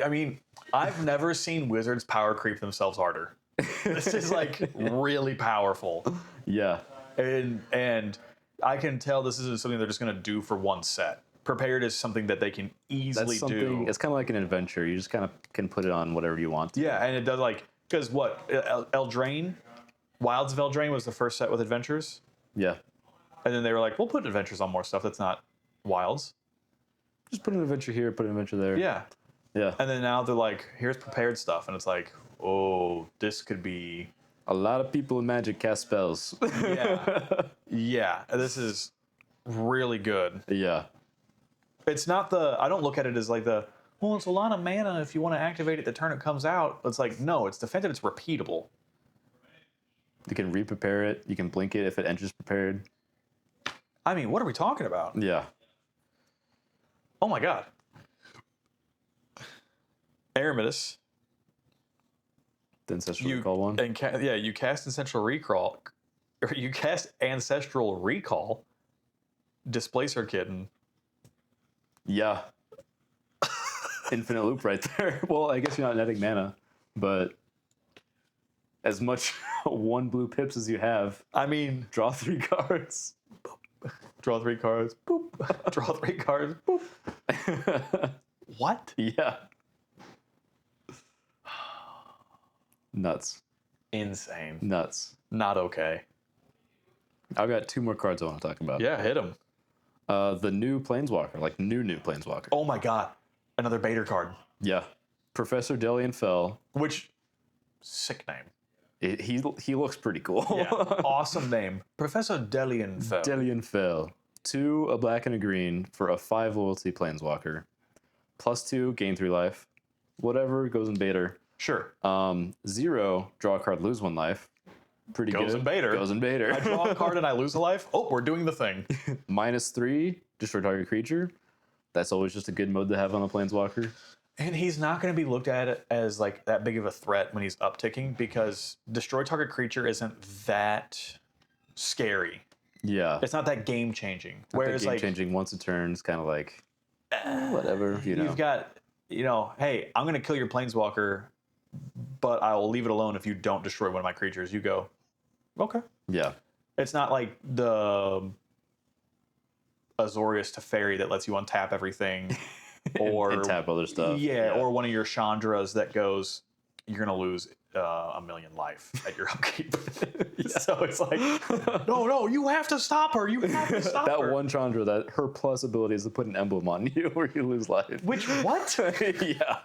I mean, I've never seen wizards power creep themselves harder. This is like really powerful. Yeah. And I can tell this isn't something they're just going to do for one set. Prepared is something that they can easily That's something, do. it's kind of like an adventure. You just kind of can put it on whatever you want. Yeah, and it does like, because what? Eldraine? Wilds of Eldraine was the first set with adventures. Yeah. And then they were like, we'll put adventures on more stuff that's not Wilds. Just put an adventure here, put an adventure there. Yeah. Yeah. And then now they're like, here's prepared stuff. And it's like, oh, this could be. A lot of people in Magic cast spells. Yeah. Yeah. This is really good. Yeah. It's not I don't look at it as like well, it's a lot of mana if you want to activate it the turn it comes out. It's like, no, it's the fact that it's repeatable. You can re-prepare it. You can blink it if it enters prepared. I mean, what are we talking about? Yeah. Oh my God. Aramis. The Ancestral Recall one. And you cast Ancestral Recall. Or you cast Ancestral Recall. Displacer Kitten. Yeah. Infinite loop right there. Well, I guess you're not netting mana, but as much 1 blue pips as you have, I mean, draw 3 cards. draw 3 cards. Boop. Draw 3 cards. Boop. What? Yeah. Nuts. Insane. Nuts. Not okay. I've got 2 more cards I want to talk about. Yeah, hit him. The new Planeswalker, like new Planeswalker. Oh my God. Another Bader card. Yeah. Professor Delian Fell. Which, sick name. He looks pretty cool. Yeah, awesome name. Professor Delian Fell. Delian Fell. 2, a black and a green for a 5 loyalty Planeswalker. +2, gain 3 life. Whatever goes in Bader. Sure. 0, draw a card, lose 1 life. Pretty Goes good. Invader. Goes Invader. I draw a card and I lose a life. Oh, we're doing the thing. -3, destroy target creature. That's always just a good mode to have on a Planeswalker. And he's not going to be looked at as like that big of a threat when he's upticking because destroy target creature isn't that scary. Yeah. It's not that game changing. Whereas game like changing once a turn is kind of like whatever, you know. you've got, hey, I'm going to kill your Planeswalker, but I will leave it alone if you don't destroy one of my creatures. You go, okay. Yeah. It's not like the Azorius Teferi that lets you untap everything. Or and tap other stuff. Yeah, or one of your Chandras that goes, you're going to lose a million life at your upkeep. So it's like, no, you have to stop her. You have to stop that her. one Chandra, that her plus ability is to put an emblem on you where you lose life. Which, what? Yeah.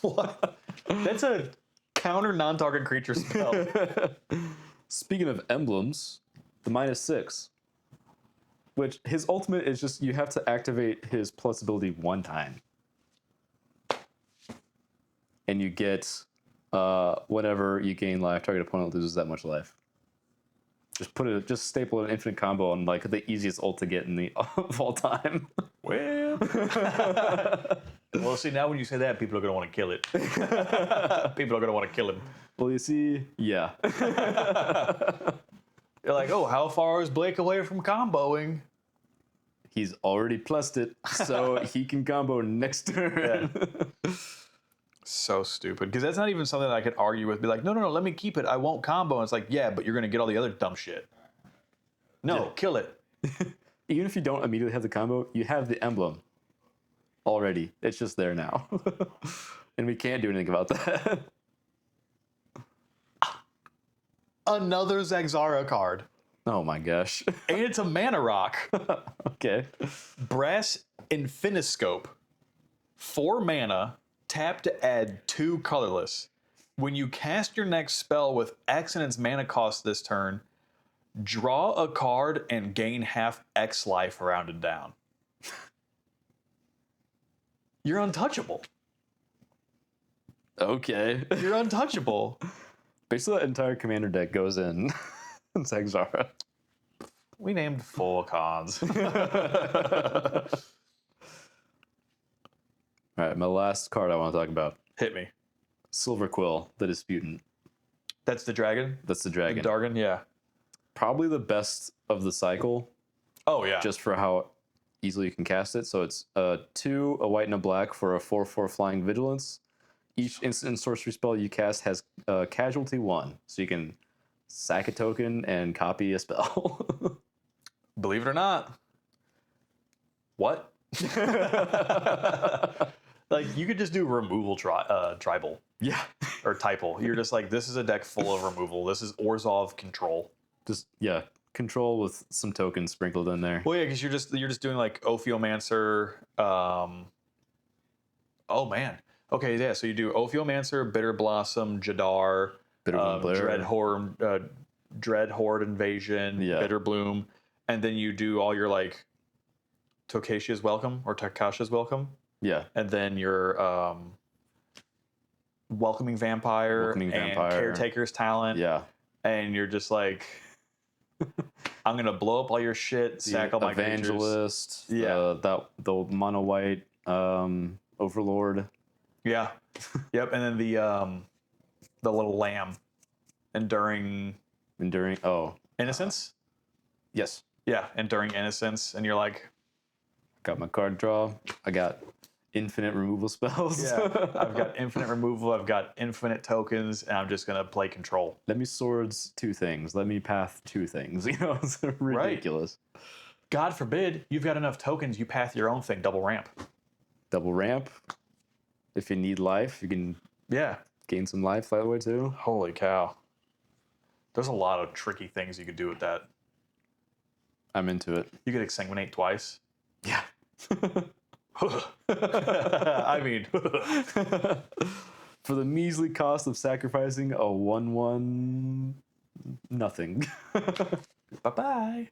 What? That's a counter non-target creature spell. Speaking of emblems, the -6, which his ultimate is just you have to activate his plus ability one time. And you get whenever you gain life, target opponent loses that much life. Just staple an infinite combo on like the easiest ult to get in the of all time. Well, see, now when you say that, people are going to want to kill it. People are going to want to kill him. Well, you see, yeah. You're like, oh, how far is Blake away from comboing? He's already plussed it, so he can combo next turn. Yeah. So stupid. Because that's not even something that I could argue with. Be like, no, let me keep it. I won't combo. And it's like, yeah, but you're going to get all the other dumb shit. No, Yeah. kill it. Even if you don't immediately have the combo, you have the emblem already. It's just there now. And we can't do anything about that. Another Zagzara card. Oh my gosh. And it's a mana rock. Okay. Brass Infiniscope. 4 mana. Tap to add 2 colorless. When you cast your next spell with X in its mana cost this turn, draw a card and gain half X life rounded down. You're untouchable. Okay. You're untouchable. Basically, that entire commander deck goes in Zagzara. We named full cons. All right, my last card I want to talk about. Hit me. Silver Quill, the Disputant. That's the dragon? That's the dragon. Dargon, yeah. Probably the best of the cycle, Oh, yeah. just for how easily you can cast it. So it's 2, a white and a black for a 4/4 flying vigilance. Each instant sorcery spell you cast has casualty 1, so you can sack a token and copy a spell. Believe it or not. What? Like, you could just do removal tribal Yeah. or typal. You're just like, this is a deck full of removal. This is Orzhov control. Just, yeah, control with some tokens sprinkled in there. Well, yeah, because you're just doing like Ophiomancer. Oh man. Okay, yeah. So you do Ophiomancer, Bitter Blossom, Jadar, Bitterbloom Blare. Dread Horde Invasion, Yeah. Bitter Bloom, and then you do all your like Tokashia's Welcome or Takasha's Welcome, Yeah. and then your Welcoming Vampire and Caretaker's Talent, Yeah. and you're just like, I'm gonna blow up all your shit, sack all my creatures. Evangelist. Yeah. The mono white Overlord. Yeah. Yep. And then the little lamb, Enduring Oh, Innocence. yes. Yeah, Enduring Innocence, and you're like, Got my card draw. I got infinite removal spells. yeah, I've got infinite removal, I've got infinite tokens, and I'm just gonna play control. Let me swords 2 things. Let me path 2 things. You know, it's ridiculous. God forbid you've got enough tokens, you path your own thing, double ramp. Double ramp. If you need life, you can Yeah. gain some life that way too. Holy cow. There's a lot of tricky things you could do with that. I'm into it. You could exsanguinate twice. Yeah. I mean, For the measly cost of sacrificing a 1/1 nothing. bye-bye.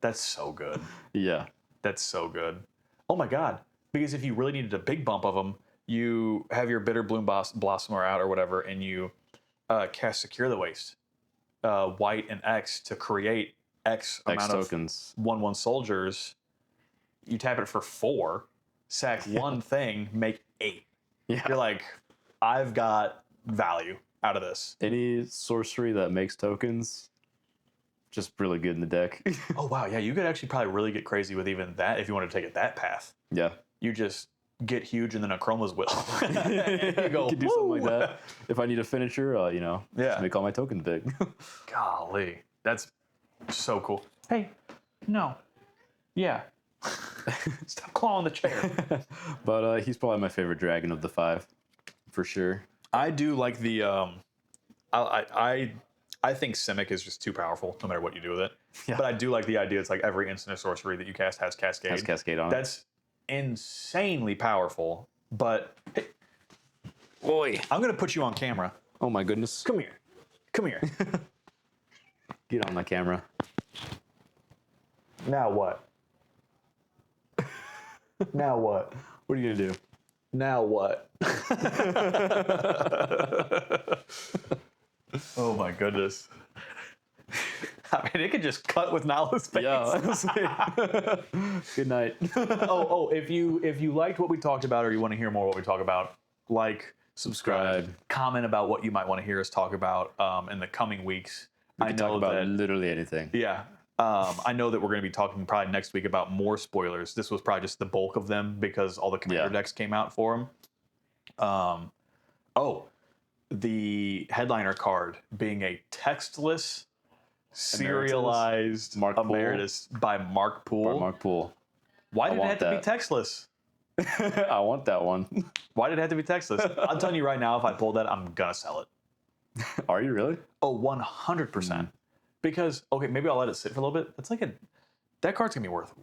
That's so good. Yeah. That's so good. Oh my god. Because if you really needed a big bump of them, you have your Bitter Bloom Blossomer out or whatever, and you cast Secure the Waste. white and X to create X X amount tokens. of 1/1 soldiers. You tap it for 4, sack one thing, make 8. Yeah. You're like, I've got value out of this. Any sorcery that makes tokens, just really good in the deck. Oh wow, yeah, you could actually probably really get crazy with even that if you wanted to take it that path. Yeah. You just get huge and then a Chroma's will. You go, Could do something like "Woo!" that. If I need a finisher, Yeah. just make all my tokens big. Golly, that's so cool. Hey, no, yeah, stop clawing the chair. But he's probably my favorite dragon of the 5, for sure. I do like the I think Simic is just too powerful no matter what you do with it. Yeah. But I do like the idea it's like every instant or sorcery that you cast has Cascade. Has Cascade on it. That's insanely powerful. But hey, Boy. I'm gonna put you on camera. Oh my goodness. Come here. Come here. Get on my camera. Now what? Now what? What are you gonna do? Now what? Oh my goodness. I mean, it could just cut with Nala's face. Yeah, honestly. Good night. If you liked what we talked about or you want to hear more what we talk about, like, subscribe, comment about what you might want to hear us talk about in the coming weeks. We can talk about literally anything. Yeah. I know that we're going to be talking probably next week about more spoilers. This was probably just the bulk of them because all the commander decks came out for them. The headliner card being a textless, serialized Mark Poole. Emeritus by Mark Poole. Mark Poole. Why did it want have to be that. textless? I want that one. Why did it have to be textless? I'm telling you right now, if I pull that, I'm going to sell it. Are you really? Oh, 100%. Because, okay, maybe I'll let it sit for a little bit. That's like that card's going to be worth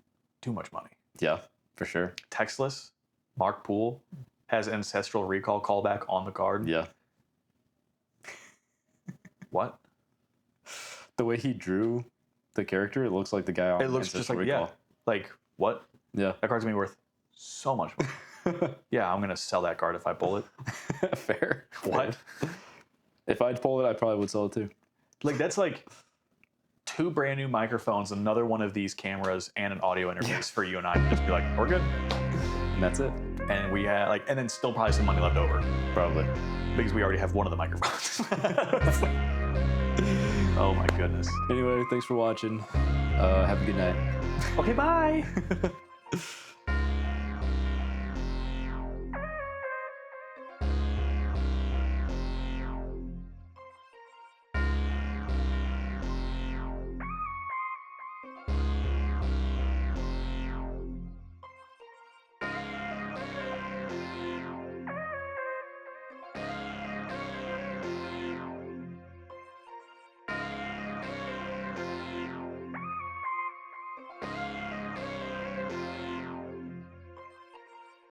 too much money. Yeah, for sure. Textless, Mark Poole has Ancestral Recall callback on the card. Yeah. What? The way he drew the character, it looks like the guy on It looks just Ancestral like, Recall. like, what? Yeah. That card's going to be worth so much money. Yeah, I'm going to sell that card if I pull it. Fair. What? If I'd pull it, I probably would sell it too. Like, that's like 2 brand new microphones, another one of these cameras, and an audio interface for you and I to just be like, we're good. And that's it. And we had and then still probably some money left over Probably. because we already have one of the microphones. Oh my goodness. Anyway, thanks for watching. Have a good night. Okay, bye.